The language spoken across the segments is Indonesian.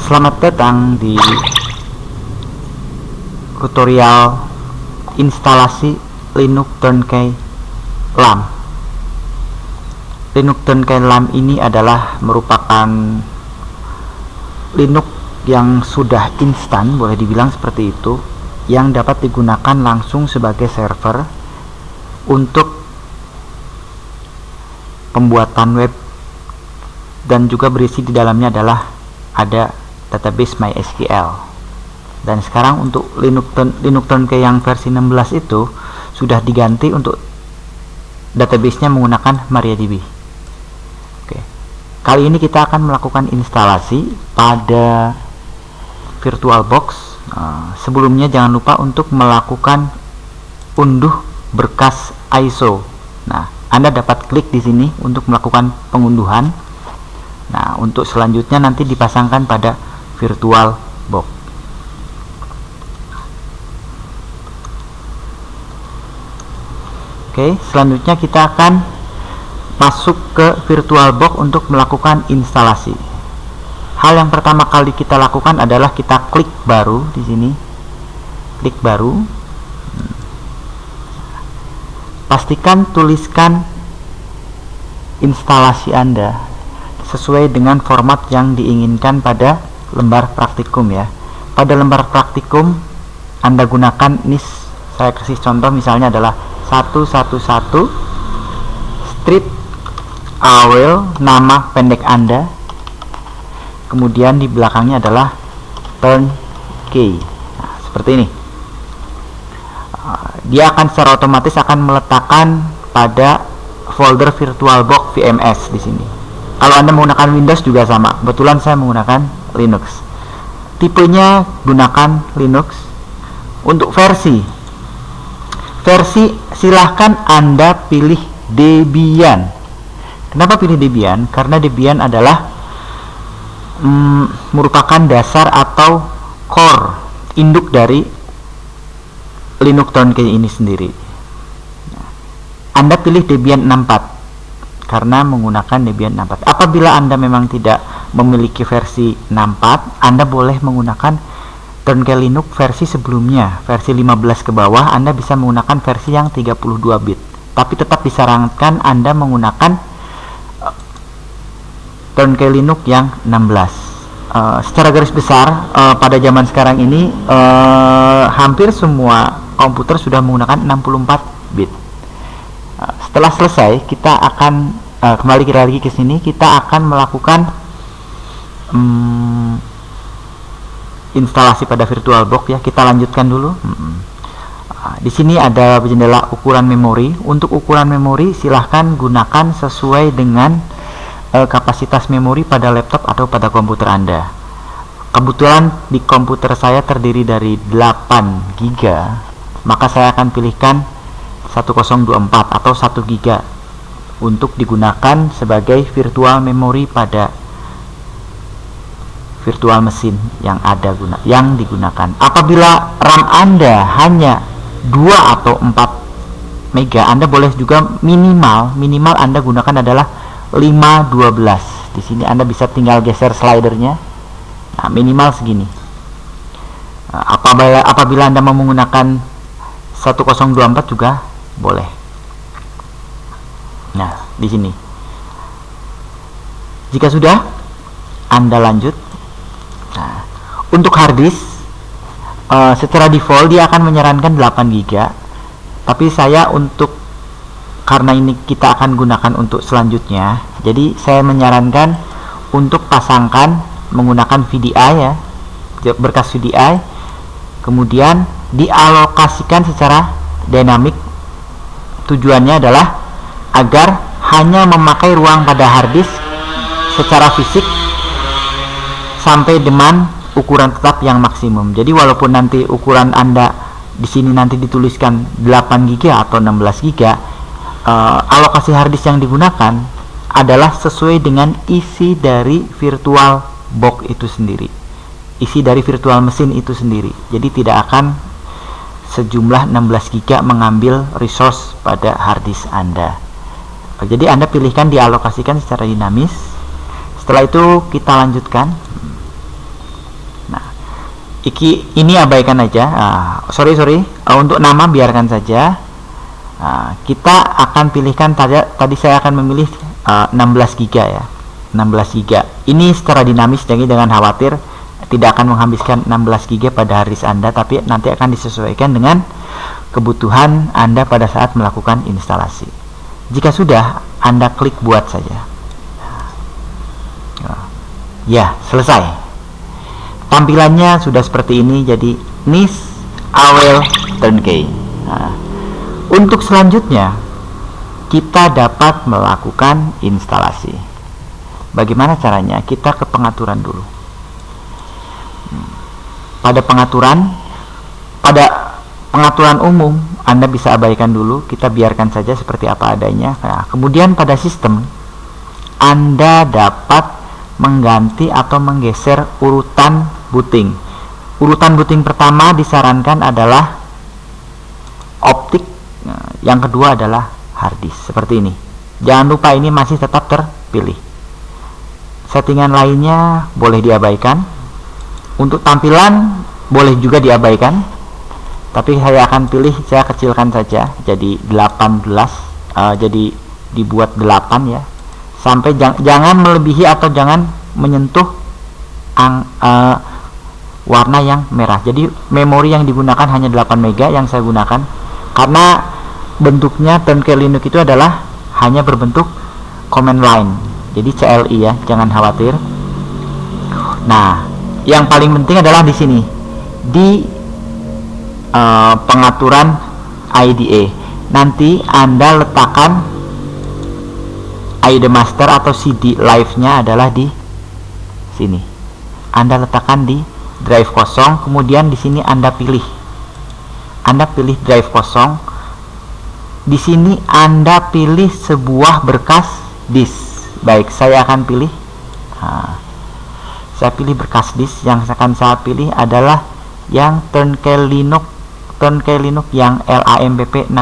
Selamat datang di tutorial instalasi Linux Turnkey LAM. Linux Turnkey LAM ini adalah merupakan Linux yang sudah instan, boleh dibilang seperti itu, yang dapat digunakan langsung sebagai server untuk pembuatan web, dan juga berisi di dalamnya adalah ada database MySQL. Dan sekarang untuk Linux Turnkey yang versi 16 itu sudah diganti untuk database-nya menggunakan MariaDB. Oke. Kali ini kita akan melakukan instalasi pada VirtualBox. Sebelumnya jangan lupa untuk melakukan unduh berkas ISO. Nah, Anda dapat klik di sini untuk melakukan pengunduhan. Nah, untuk selanjutnya nanti dipasangkan pada VirtualBox. Oke, selanjutnya kita akan masuk ke VirtualBox untuk melakukan instalasi. Hal yang pertama kali kita lakukan adalah kita klik baru di sini. Klik baru. Pastikan tuliskan instalasi Anda sesuai dengan format yang diinginkan pada lembar praktikum ya. Pada lembar praktikum Anda gunakan ini, saya kasih contoh misalnya adalah 111 strip awal nama pendek Anda, kemudian di belakangnya adalah turnkey. Nah, seperti ini. Dia akan secara otomatis akan meletakkan pada folder VirtualBox VMS di sini. Kalau Anda menggunakan Windows juga sama. Kebetulan saya menggunakan Linux. Tipenya gunakan Linux. Untuk versi silahkan Anda pilih Debian. Kenapa pilih Debian? Karena Debian adalah merupakan dasar atau core induk dari Linux Turnkey ini sendiri. Anda pilih Debian 64 karena menggunakan Debian 64. Apabila Anda memang tidak memiliki versi 64, Anda boleh menggunakan Turnkey Linux versi sebelumnya, versi 15 ke bawah. Anda bisa menggunakan versi yang 32 bit, tapi tetap disarankan Anda menggunakan Turnkey Linux yang 16. Secara garis besar, pada zaman sekarang ini hampir semua komputer sudah menggunakan 64 bit. Setelah selesai, kita akan kembali lagi ke sini. Kita akan melakukan instalasi pada VirtualBox ya. Kita lanjutkan dulu. Di sini ada jendela ukuran memori. Untuk ukuran memori silahkan gunakan sesuai dengan kapasitas memori pada laptop atau pada komputer Anda. Kebetulan di komputer saya terdiri dari 8 GB, maka saya akan pilihkan 1024 atau 1 GB untuk digunakan sebagai virtual memory pada virtual mesin yang digunakan. Apabila RAM Anda hanya 2 atau 4 mega, Anda boleh juga minimal Anda gunakan adalah 512. Di sini Anda bisa tinggal geser slidernya. Nah, minimal segini. Apabila Anda mau menggunakan 1024 juga boleh. Nah, di sini. Jika sudah, Anda lanjut. Nah, untuk harddisk secara default dia akan menyarankan 8 GB. Tapi saya karena ini kita akan gunakan untuk selanjutnya, jadi saya menyarankan untuk pasangkan menggunakan VDI ya, berkas VDI, kemudian dialokasikan secara dinamik. Tujuannya adalah agar hanya memakai ruang pada harddisk secara fisik sampai dengan ukuran tetap yang maksimum. Jadi walaupun nanti ukuran Anda di sini nanti dituliskan 8 GB atau 16 GB, alokasi harddisk yang digunakan adalah sesuai dengan isi dari VirtualBox itu sendiri, isi dari virtual mesin itu sendiri. Jadi tidak akan sejumlah 16 GB mengambil resource pada harddisk Anda. Jadi Anda pilihkan dialokasikan secara dinamis. Setelah itu kita lanjutkan. ini abaikan aja. Sorry, untuk nama biarkan saja. Kita akan pilihkan tadi saya akan memilih 16 GB ya. 16 GB. Ini secara dinamis, jadi jangan khawatir tidak akan menghabiskan 16 GB pada harddisk Anda, tapi nanti akan disesuaikan dengan kebutuhan Anda pada saat melakukan instalasi. Jika sudah, Anda klik buat saja. Ya, selesai. Tampilannya sudah seperti ini, jadi NIS AWL Turnkey. Untuk selanjutnya, kita dapat melakukan instalasi. Bagaimana caranya? Kita ke pengaturan dulu. Pada pengaturan umum, Anda bisa abaikan dulu, kita biarkan saja seperti apa adanya. Kemudian pada sistem, Anda dapat mengganti atau menggeser urutan booting. Urutan booting pertama disarankan adalah optik, yang kedua adalah harddisk, seperti ini. Jangan lupa ini masih tetap terpilih. Settingan lainnya boleh diabaikan. Untuk tampilan boleh juga diabaikan, tapi saya akan pilih, saya kecilkan saja jadi 18, jadi dibuat 8 ya, sampai jangan melebihi atau jangan menyentuh warna yang merah. Jadi memori yang digunakan hanya 8 MB yang saya gunakan, karena bentuknya Turnkey Linux itu adalah hanya berbentuk command line, jadi CLI ya, jangan khawatir. Nah, yang paling penting adalah di sini di pengaturan IDE. Nanti Anda letakkan ID master atau CD live-nya adalah di sini. Anda letakkan di drive kosong, kemudian di sini Anda pilih drive kosong. Di sini Anda pilih sebuah berkas disk. Baik, saya akan pilih. Saya pilih berkas disk. Yang akan saya pilih adalah yang Turnkey Linux yang LAMPP 16.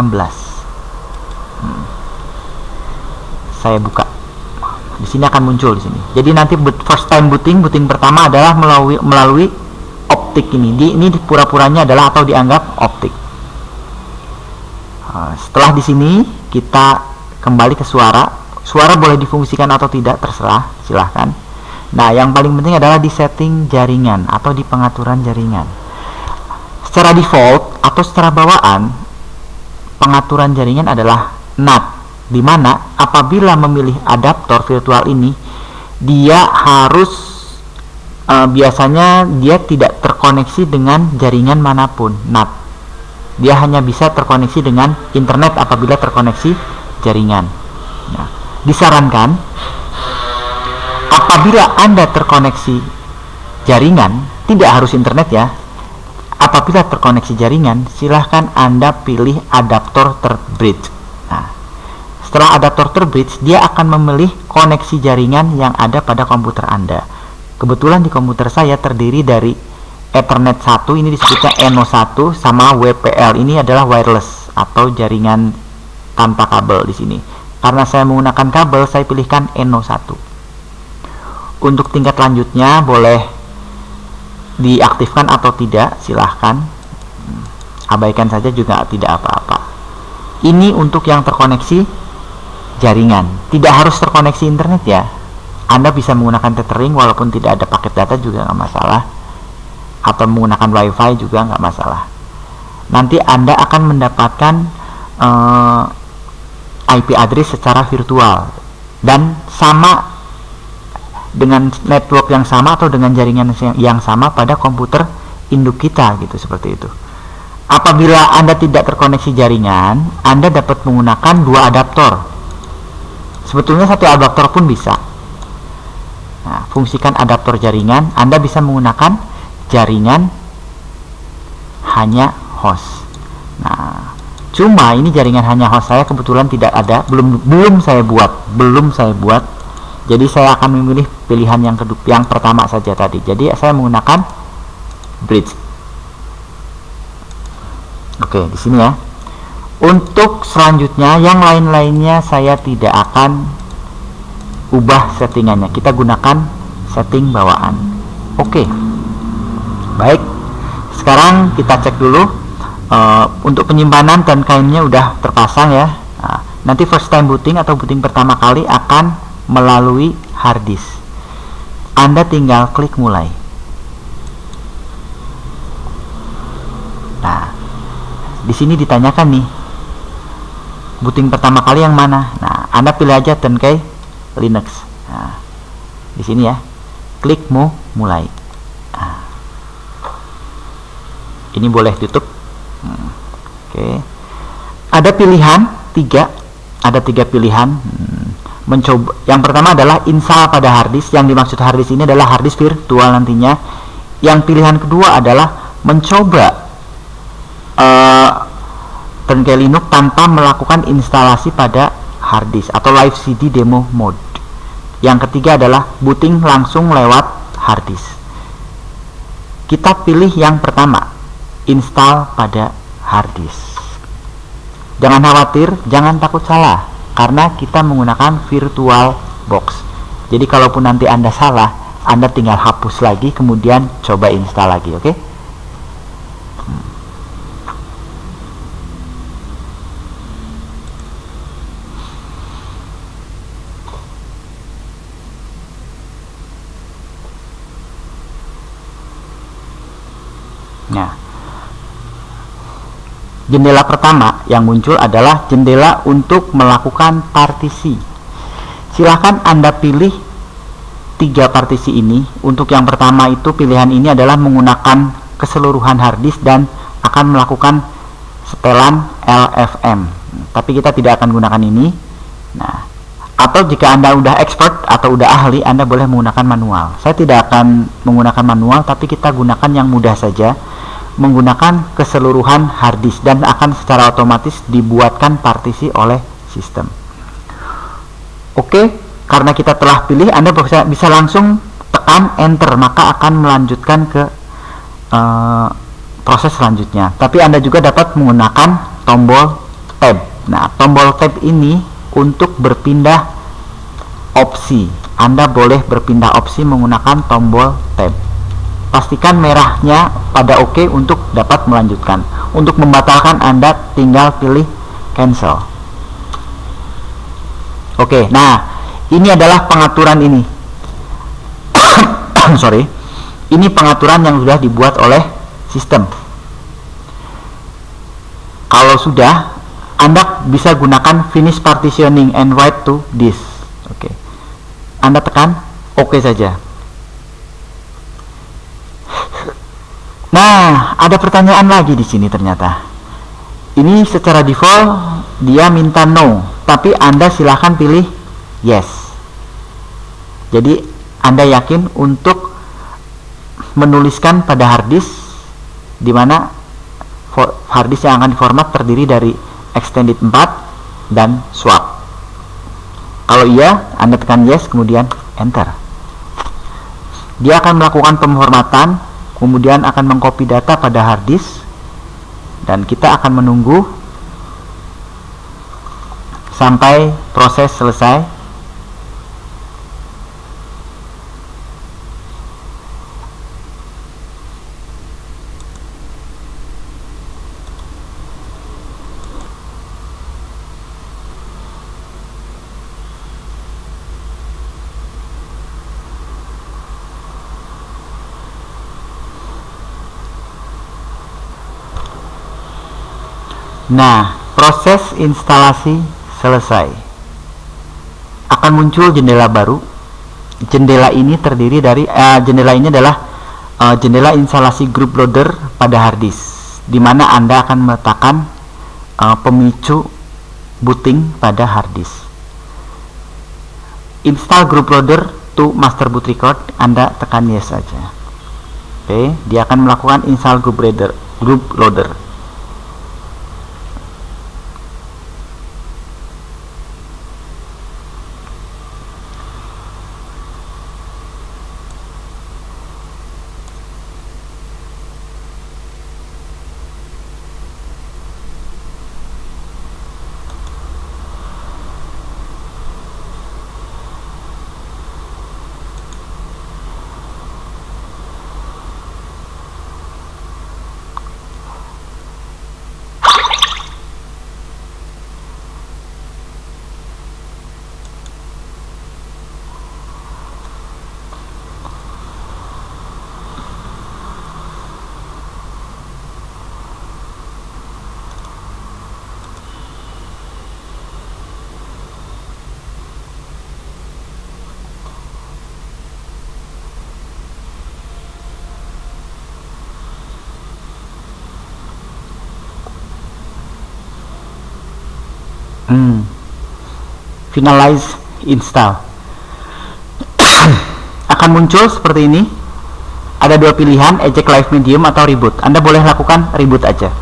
Saya buka. Di sini akan muncul di sini. Jadi nanti first time booting pertama adalah melalui optik ini. Ini pura-puranya adalah atau dianggap optik. Setelah di sini kita kembali ke suara. Suara boleh difungsikan atau tidak, terserah, silahkan. Nah, yang paling penting adalah di setting jaringan atau di pengaturan jaringan. Secara default atau secara bawaan, pengaturan jaringan adalah NAT, di mana apabila memilih adaptor virtual ini, dia harus biasanya dia tidak terkoneksi dengan jaringan manapun, NAT. Dia hanya bisa terkoneksi dengan internet apabila terkoneksi jaringan. Nah, disarankan apabila Anda terkoneksi jaringan, tidak harus internet ya. Apabila terkoneksi jaringan, silahkan Anda pilih adaptor terbridge. Nah, setelah adaptor terbridge, dia akan memilih koneksi jaringan yang ada pada komputer Anda. Kebetulan di komputer saya terdiri dari Ethernet 1, ini disebutnya NO1, sama WPL, ini adalah wireless atau jaringan tanpa kabel di sini. Karena saya menggunakan kabel, saya pilihkan NO1. Untuk tingkat lanjutnya boleh diaktifkan atau tidak, silahkan. Abaikan saja juga tidak apa-apa. Ini untuk yang terkoneksi jaringan, tidak harus terkoneksi internet ya. Anda bisa menggunakan tethering walaupun tidak ada paket data juga nggak masalah, atau menggunakan wifi juga nggak masalah. Nanti Anda akan mendapatkan IP address secara virtual dan sama dengan network yang sama atau dengan jaringan yang sama pada komputer induk kita, gitu, seperti itu. Apabila Anda tidak terkoneksi jaringan, Anda dapat menggunakan 2 adaptor. Sebetulnya 1 adaptor pun bisa. Nah, fungsikan adaptor jaringan. Anda bisa menggunakan jaringan hanya host. Nah, cuma ini jaringan hanya host saya kebetulan tidak ada, belum saya buat. Jadi saya akan memilih pilihan yang pertama saja tadi. Jadi saya menggunakan bridge. Oke, di sini ya. Untuk selanjutnya yang lain-lainnya saya tidak akan ubah settingannya. Kita gunakan setting bawaan. Oke. Baik. sekarang kita cek dulu untuk penyimpanan dan kainnya udah terpasang ya. Nah, nanti first time booting atau booting pertama kali akan melalui hard disk. Anda tinggal klik mulai. Nah, di sini ditanyakan nih, booting pertama kali yang mana? Nah, Anda pilih aja Turnkey Linux. Nah, di sini ya, klik mulai. Nah, ini boleh tutup. Oke. Ada pilihan ada tiga pilihan. Mencoba. Yang pertama adalah install pada harddisk. Yang dimaksud harddisk ini adalah harddisk virtual nantinya. Yang pilihan kedua adalah mencoba Turnkey Linux tanpa melakukan instalasi pada harddisk atau live CD demo mode. Yang ketiga adalah booting langsung lewat harddisk. Kita pilih yang pertama, install pada harddisk. Jangan khawatir, jangan takut salah, karena kita menggunakan virtual box. Jadi kalaupun nanti Anda salah, Anda tinggal hapus lagi, kemudian coba install lagi, oke? Nah, jendela pertama yang muncul adalah jendela untuk melakukan partisi. Silahkan Anda pilih 3 partisi ini. Untuk yang pertama itu pilihan ini adalah menggunakan keseluruhan harddisk dan akan melakukan setelan LFM. Tapi kita tidak akan gunakan ini. Nah, atau jika Anda udah expert atau udah ahli, Anda boleh menggunakan manual. Saya tidak akan menggunakan manual, tapi kita gunakan yang mudah saja, menggunakan keseluruhan harddisk, dan akan secara otomatis dibuatkan partisi oleh sistem. Oke, karena kita telah pilih, Anda bisa langsung tekan enter, maka akan melanjutkan ke proses selanjutnya. Tapi Anda juga dapat menggunakan tombol tab. Nah, tombol tab ini untuk berpindah opsi. Anda boleh berpindah opsi menggunakan tombol tab. Pastikan merahnya pada OK untuk dapat melanjutkan. Untuk membatalkan, Anda tinggal pilih cancel. Oke, nah ini adalah pengaturan ini. Sorry, ini pengaturan yang sudah dibuat oleh sistem. Kalau sudah, Anda bisa gunakan finish partitioning and write to disk. Oke, Anda tekan OK saja. Nah, ada pertanyaan lagi di sini ternyata. Ini secara default dia minta no, tapi Anda silahkan pilih yes. Jadi Anda yakin untuk menuliskan pada harddisk, di mana harddisk yang akan diformat terdiri dari extended 4 dan swap. Kalau iya, Anda tekan yes, kemudian enter. Dia akan melakukan pemformatan, kemudian akan mengcopy data pada harddisk, dan kita akan menunggu sampai proses selesai. Nah, proses instalasi selesai. Akan muncul jendela baru. Jendela ini terdiri dari jendela ini adalah jendela instalasi group loader pada harddisk, di mana Anda akan meletakkan pemicu booting pada harddisk. Install group loader to master boot record, Anda tekan yes saja. Oke, dia akan melakukan install group loader. finalize install. Akan muncul seperti ini. Ada dua pilihan, eject live medium atau reboot. Anda boleh lakukan reboot aja.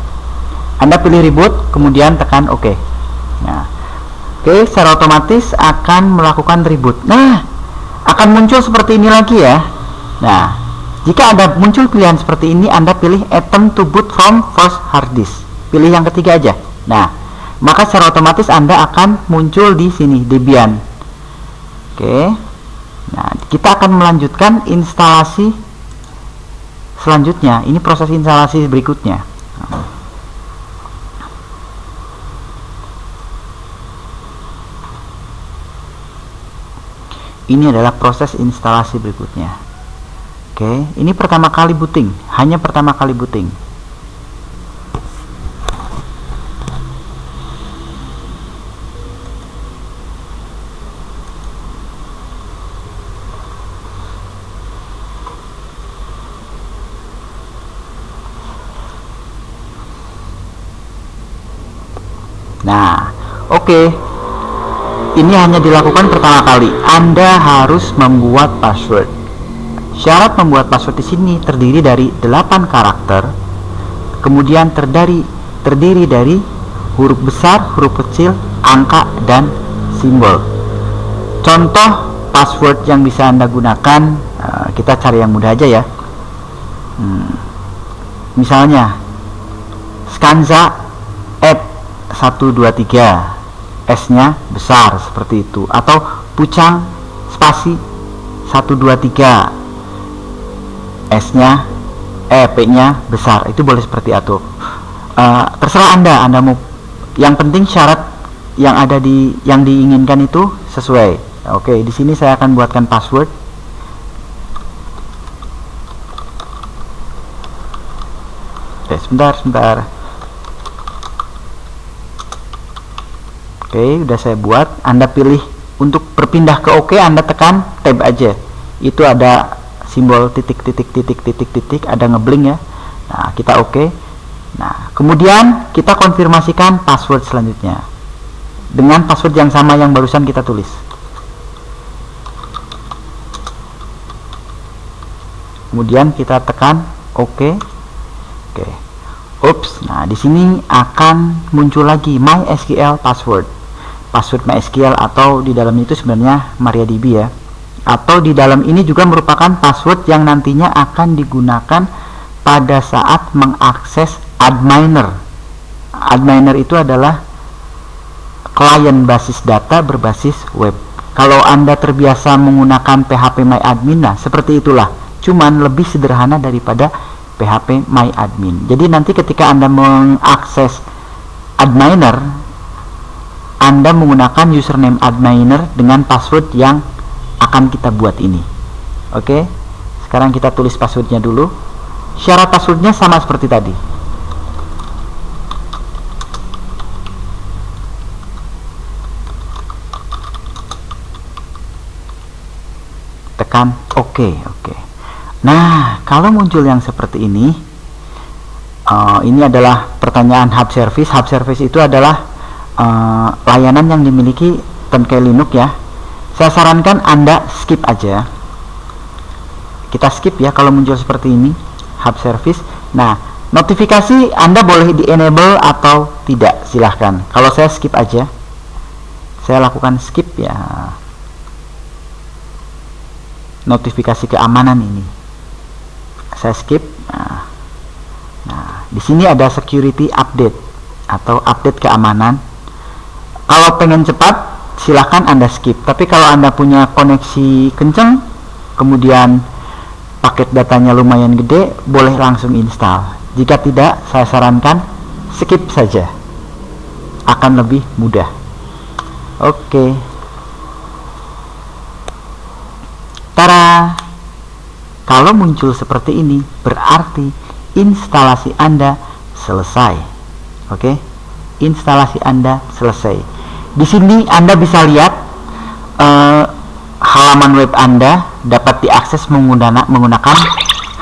Anda pilih reboot, kemudian tekan OK. Nah, oke, secara otomatis akan melakukan reboot. Nah, akan muncul seperti ini lagi ya. Nah, jika Anda muncul pilihan seperti ini, Anda pilih attempt to boot from first hard disk. Pilih yang ketiga aja. Nah, maka secara otomatis Anda akan muncul di sini Debian. Oke. Nah, kita akan melanjutkan instalasi selanjutnya. Ini proses instalasi berikutnya. Ini adalah proses instalasi berikutnya. Oke, ini pertama kali booting, hanya pertama kali booting. Nah, oke. Ini hanya dilakukan pertama kali. Anda harus membuat password. Syarat membuat password di sini terdiri dari 8 karakter. Kemudian terdiri dari huruf besar, huruf kecil, angka, dan simbol. Contoh password yang bisa Anda gunakan, kita cari yang mudah aja ya. Misalnya Skanza at 123, S-nya besar seperti itu, atau Pucang spasi 123, S-nya P-nya besar, itu boleh seperti itu. Terserah Anda mau, yang penting syarat yang ada yang diinginkan itu sesuai. Oke, di sini saya akan buatkan password. Sebentar. Oke, udah saya buat. Anda pilih untuk berpindah ke OK, Anda tekan tab aja. Itu ada simbol titik, ada ngeblink ya. Nah, kita OK. Nah, kemudian kita konfirmasikan password selanjutnya dengan password yang sama yang barusan kita tulis. Kemudian kita tekan OK. Oke. Ups. Nah, di sini akan muncul lagi MySQL password MySQL, atau di dalam itu sebenarnya MariaDB ya, atau di dalam ini juga merupakan password yang nantinya akan digunakan pada saat mengakses adminer. Adminer itu adalah klien basis data berbasis web. Kalau Anda terbiasa menggunakan PHP MyAdmin, nah seperti itulah, cuman lebih sederhana daripada PHP MyAdmin. Jadi nanti ketika Anda mengakses adminer, Anda menggunakan username adminer dengan password yang akan kita buat ini. Oke, sekarang kita tulis passwordnya dulu. Syarat passwordnya sama seperti tadi. Tekan OK. Nah, kalau muncul yang seperti ini adalah pertanyaan hub service. Hub service itu adalah layanan yang dimiliki Turnkey Linux ya. Saya sarankan Anda skip aja. Kita skip ya kalau muncul seperti ini hub service. Nah, notifikasi Anda boleh di enable atau tidak, silahkan. Kalau saya skip aja, saya lakukan skip ya. Notifikasi keamanan ini saya skip. Nah, di sini ada security update atau update keamanan. Kalau pengen cepat, silahkan Anda skip. Tapi kalau Anda punya koneksi kenceng, kemudian paket datanya lumayan gede, boleh langsung install. Jika tidak, saya sarankan skip saja, akan lebih mudah. Oke. Tara. Kalau muncul seperti ini, berarti instalasi Anda selesai. Oke, instalasi Anda selesai. Di sini Anda bisa lihat halaman web Anda dapat diakses menggunakan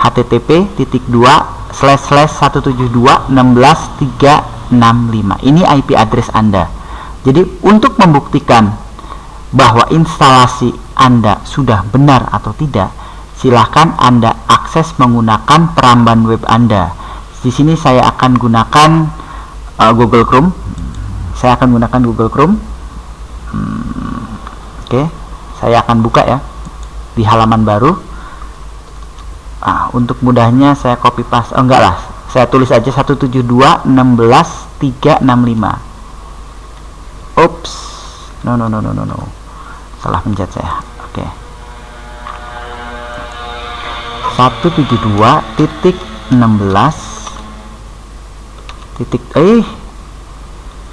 http://172.16.365. Ini IP address Anda. Jadi untuk membuktikan bahwa instalasi Anda sudah benar atau tidak, silahkan Anda akses menggunakan peramban web Anda. Di sini saya akan gunakan Google Chrome. Saya akan gunakan Google Chrome. Oke, saya akan buka ya di halaman baru. Untuk mudahnya saya copy paste. Enggak lah, saya tulis aja 172.16.365. Oops, no, salah pencet saya. Oke, 172.16.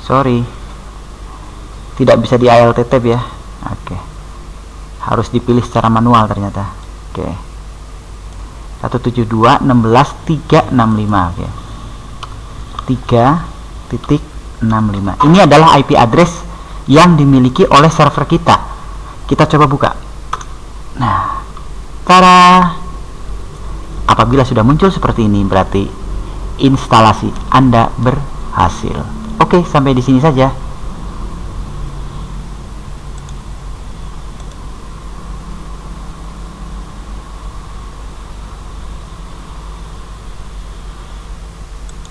Sorry, tidak bisa di alt tab ya. Oke, harus dipilih secara manual ternyata. Oke, 172.16.365. Oke, 3.65. Ini adalah IP address yang dimiliki oleh server kita. Kita coba buka. Nah, tada. Apabila sudah muncul seperti ini, berarti instalasi Anda berhasil. Oke, sampai di sini saja.